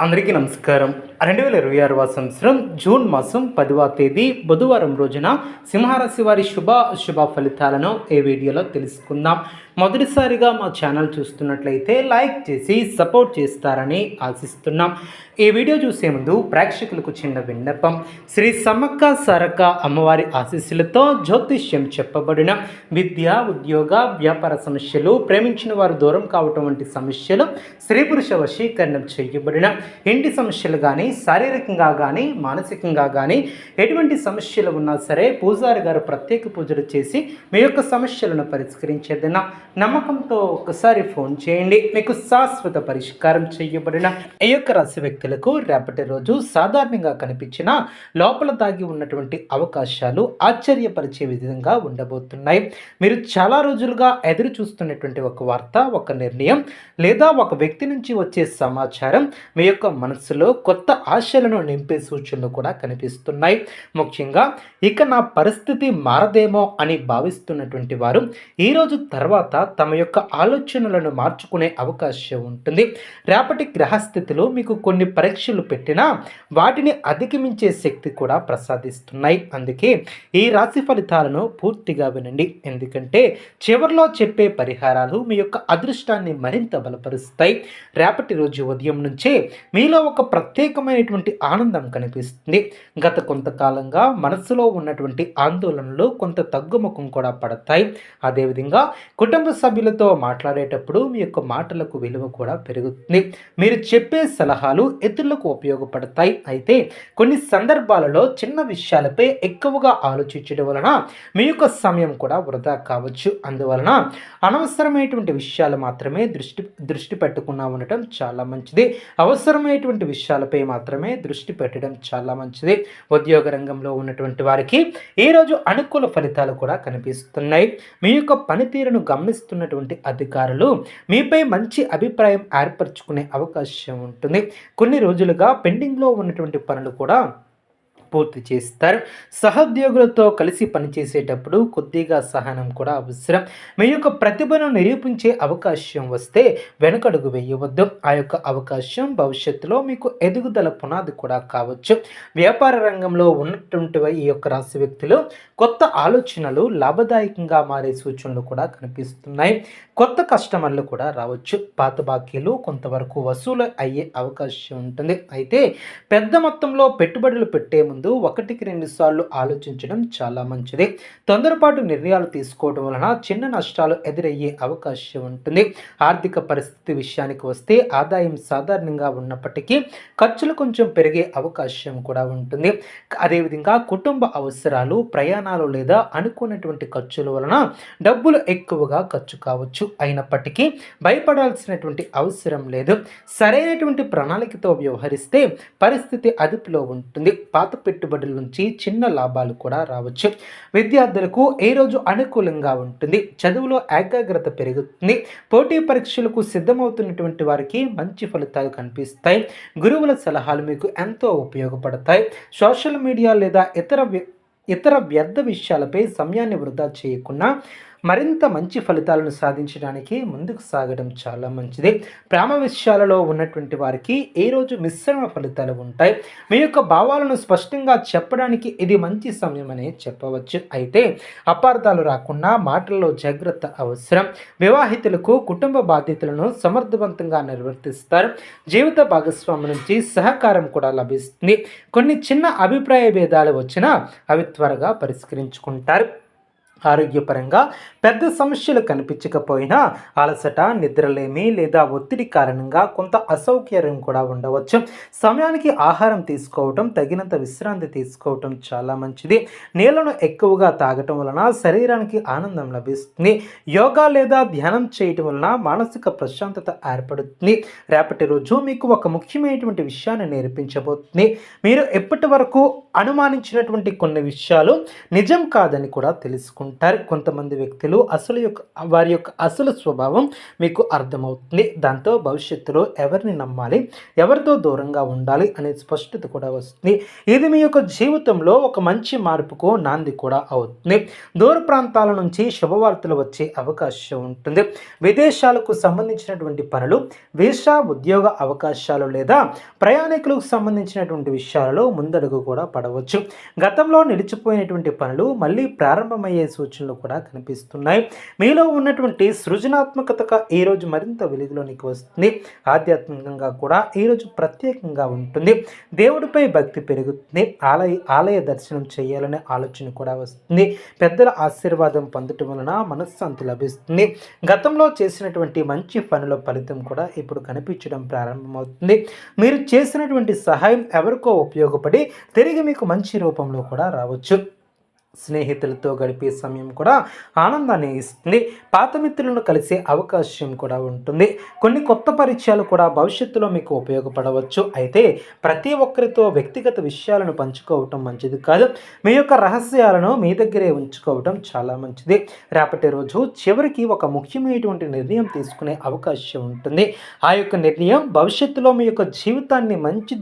అందరికీ నమస్కారం. 2026వ సంవత్సరం జూన్ మాసం 10వ తేదీ బుధవారం రోజున సింహరాశి వారి శుభ ఫలితాలను ఈ వీడియోలో తెలుసుకుందాం. మొదటిసారిగా మా ఛానల్ చూస్తున్నట్లయితే లైక్ చేసి సపోర్ట్ చేస్తారని ఆశిస్తున్నాం. ఈ వీడియో చూసే ముందు ప్రేక్షకులకు చిన్న విన్నపం. శ్రీ సమ్మక్క సారక్క అమ్మవారి ఆశీస్సులతో జ్యోతిష్యం చెప్పబడిన విద్య, ఉద్యోగ, వ్యాపార సమస్యలు, ప్రేమించిన వారు దూరం కావటం వంటి సమస్యలు, స్త్రీ పురుష వశీకరణం చేయబడిన ఇంటి సమస్యలు కానీ, శారీరకంగా కానీ, మానసికంగా కానీ ఎటువంటి సమస్యలు ఉన్నా సరే పూజారి గారు ప్రత్యేక పూజలు చేసి మీ యొక్క సమస్యలను పరిష్కరించేదన్న నమ్మకంతో ఒకసారి ఫోన్ చేయండి. మీకు శాశ్వత పరిష్కారం చేయబడిన ఈ యొక్క రాశి వ్యక్తులకు రేపటి రోజు సాధారణంగా కనిపించిన లోపల దాగి ఉన్నటువంటి అవకాశాలు ఆశ్చర్యపరిచే విధంగా ఉండబోతున్నాయి. మీరు చాలా రోజులుగా ఎదురు చూస్తున్నటువంటి ఒక వార్త, ఒక నిర్ణయం లేదా ఒక వ్యక్తి నుంచి వచ్చే సమాచారం మీ యొక్క మనసులో కొత్త ఆశలను నింపే సూచనలు కూడా కనిపిస్తున్నాయి. ముఖ్యంగా ఇక నా పరిస్థితి మారదేమో అని భావిస్తున్నటువంటి వారు ఈరోజు తర్వాత తమ యొక్క ఆలోచనలను మార్చుకునే అవకాశం ఉంటుంది. రేపటి గ్రహస్థితిలో మీకు కొన్ని పరీక్షలు పెట్టినా వాటిని అధిగమించే శక్తి కూడా ప్రసాదిస్తున్నాయి. అందుకే ఈ రాశి ఫలితాలను పూర్తిగా వినండి. ఎందుకంటే చివరిలో చెప్పే పరిహారాలు మీ యొక్క అదృష్టాన్ని మరింత బలపరుస్తాయి. రేపటి రోజు ఉదయం నుంచే మీలో ఒక ప్రత్యేకమైనటువంటి ఆనందం కనిపిస్తుంది. గత కొంతకాలంగా మనసులో ఉన్నటువంటి ఆందోళనలు కొంత తగ్గుముఖం కూడా పడతాయి. అదేవిధంగా కుటుంబ సభ్యులతో మాట్లాడేటప్పుడు మీ యొక్క మాటలకు విలువ కూడా పెరుగుతుంది. మీరు చెప్పే సలహాలు ఇతరులకు ఉపయోగపడతాయి. అయితే కొన్ని సందర్భాలలో చిన్న విషయాలపై ఎక్కువగా ఆలోచించడం వలన మీ యొక్క సమయం కూడా వృధా కావచ్చు. అందువలన అనవసరమైనటువంటి విషయాలు మాత్రమే దృష్టి పెట్టుకున్నా ఉండటం చాలా మంచిది. అవసరమైనటువంటి విషయాలపై మాత్రమే దృష్టి పెట్టడం చాలా మంచిది. ఉద్యోగ రంగంలో ఉన్నటువంటి వారికి ఈరోజు అనుకూల ఫలితాలు కూడా కనిపిస్తున్నాయి. మీ యొక్క పనితీరును గమనిస్తున్నటువంటి అధికారులు మీపై మంచి అభిప్రాయం ఏర్పరచుకునే అవకాశం ఉంటుంది. కొన్ని రోజులుగా పెండింగ్లో ఉన్నటువంటి పనులు కూడా పూర్తి చేస్తారు. సహోద్యోగులతో కలిసి పనిచేసేటప్పుడు కొద్దిగా సహనం కూడా అవసరం. మీ యొక్క ప్రతిభను నిరూపించే అవకాశం వస్తే వెనకడుగు వేయవద్దు. ఆ యొక్క అవకాశం భవిష్యత్తులో మీకు ఎదుగుదల పునాది కూడా కావచ్చు. వ్యాపార రంగంలో ఉన్నటువంటి ఈ యొక్క రాశి వ్యక్తులు కొత్త ఆలోచనలు లాభదాయకంగా మారే సూచనలు కూడా కనిపిస్తున్నాయి. కొత్త కస్టమర్లు కూడా రావచ్చు. పాత బాకీలు కొంతవరకు వసూలు అయ్యే అవకాశం ఉంటుంది. అయితే పెద్ద మొత్తంలో పెట్టుబడులు పెట్టే ముందు 1-2 సార్లు ఆలోచించడం చాలా మంచిది. తొందరపాటు నిర్ణయాలు తీసుకోవడం వలన చిన్న నష్టాలు ఎదురయ్యే అవకాశం ఉంటుంది. ఆర్థిక పరిస్థితి విషయానికి వస్తే ఆదాయం సాధారణంగా ఉన్నప్పటికీ ఖర్చులు కొంచెం పెరిగే అవకాశం కూడా ఉంటుంది. అదేవిధంగా కుటుంబ అవసరాలు, ప్రయాణాలు లేదా అనుకున్నటువంటి ఖర్చుల వలన డబ్బులు ఎక్కువగా ఖర్చు కావచ్చు. అయినప్పటికీ భయపడాల్సినటువంటి అవసరం లేదు. సరైనటువంటి ప్రణాళికతో వ్యవహరిస్తే పరిస్థితి అదుపులో ఉంటుంది. పాత పెట్టుబడుల నుంచి చిన్న లాభాలు కూడా రావచ్చు. విద్యార్థులకు ఏ రోజు అనుకూలంగా ఉంటుంది. చదువులో ఏకాగ్రత పెరుగుతుంది. పోటీ పరీక్షలకు సిద్ధమవుతున్నటువంటి వారికి మంచి ఫలితాలు కనిపిస్తాయి. గురువుల సలహాలు మీకు ఎంతో ఉపయోగపడతాయి. సోషల్ మీడియా లేదా ఇతర వ్యర్థ విషయాలపై సమయాన్ని వృధా చేయకుండా మరింత మంచి ఫలితాలను సాధించడానికి ముందుకు సాగడం చాలా మంచిది. ప్రేమ విషయాలలో ఉన్నటువంటి వారికి ఈ రోజు మిశ్రమ ఫలితాలు ఉంటాయి. మీ యొక్క భావాలను స్పష్టంగా చెప్పడానికి ఇది మంచి సమయం అనే చెప్పవచ్చు. అయితే అపార్థాలు రాకుండా మాటల్లో జాగ్రత్త అవసరం. వివాహితులకు కుటుంబ బాధ్యతలను సమర్థవంతంగా నిర్వర్తిస్తారు. జీవిత భాగస్వామి నుంచి సహకారం కూడా లభిస్తుంది. కొన్ని చిన్న అభిప్రాయ భేదాలు వచ్చినా అవి త్వరగా పరిష్కరించుకుంటారు. ఆరోగ్యపరంగా పెద్ద సమస్యలు కనిపించకపోయినా అలసట, నిద్రలేమి లేదా ఒత్తిడి కారణంగా కొంత అసౌకర్యం కూడా ఉండవచ్చు. సమయానికి ఆహారం తీసుకోవటం, తగినంత విశ్రాంతి తీసుకోవటం చాలా మంచిది. నీళ్లను ఎక్కువగా తాగటం వలన శరీరానికి ఆనందం లభిస్తుంది. యోగా లేదా ధ్యానం చేయటం వలన మానసిక ప్రశాంతత ఏర్పడుతుంది. రేపటి రోజు మీకు ఒక ముఖ్యమైనటువంటి విషయాన్ని నేర్పించబోతుంది. మీరు ఎప్పటి వరకు అనుమానించినటువంటి కొన్ని విషయాలు నిజం కాదని కూడా తెలుసుకుంటారు. కొంతమంది వ్యక్తులు వారి యొక్క అసలు స్వభావం మీకు అర్థమవుతుంది. దాంతో భవిష్యత్తులో ఎవరిని నమ్మాలి, ఎవరితో దూరంగా ఉండాలి అనే స్పష్టత కూడా వస్తుంది. ఇది మీ యొక్క జీవితంలో ఒక మంచి మార్పుకు నాంది కూడా అవుతుంది. దూర ప్రాంతాల నుంచి శుభవార్తలు వచ్చే అవకాశం ఉంటుంది. విదేశాలకు సంబంధించినటువంటి పనులు, వీసా, ఉద్యోగ అవకాశాలు లేదా ప్రయాణికులకు సంబంధించినటువంటి విషయాలలో ముందడుగు కూడా పడవచ్చు. గతంలో నిలిచిపోయినటువంటి పనులు మళ్ళీ ప్రారంభమయ్యే సూచనలు కూడా కనిపిస్తున్నాయి. మీలో ఉన్నటువంటి సృజనాత్మకత ఈరోజు మరింత వెలుగులోనికి వస్తుంది. ఆధ్యాత్మికంగా కూడా ఈరోజు ప్రత్యేకంగా ఉంటుంది. దేవుడిపై భక్తి పెరుగుతుంది. ఆలయ దర్శనం చేయాలనే ఆలోచన కూడా వస్తుంది. పెద్దల ఆశీర్వాదం పొందటం వలన మనశ్శాంతి లభిస్తుంది. గతంలో చేసినటువంటి మంచి పనుల ఫలితం కూడా ఇప్పుడు కనిపించడం ప్రారంభమవుతుంది. మీరు చేసినటువంటి సహాయం ఎవరికో ఉపయోగపడి తిరిగి మీకు మంచి రూపంలో కూడా రావచ్చు. స్నేహితులతో గడిపే సమయం కూడా ఆనందాన్ని ఇస్తుంది. పాత మిత్రులను కలిసే అవకాశం కూడా ఉంటుంది. కొన్ని కొత్త పరిచయాలు కూడా భవిష్యత్తులో మీకు ఉపయోగపడవచ్చు. అయితే ప్రతి ఒక్కరితో వ్యక్తిగత విషయాలను పంచుకోవటం మంచిది కాదు. మీ యొక్క రహస్యాలను మీ దగ్గరే ఉంచుకోవటం చాలా మంచిది. రేపటి రోజు చివరికి ఒక ముఖ్యమైనటువంటి నిర్ణయం తీసుకునే అవకాశం ఉంటుంది. ఆ యొక్క నిర్ణయం భవిష్యత్తులో మీ యొక్క జీవితాన్ని మంచి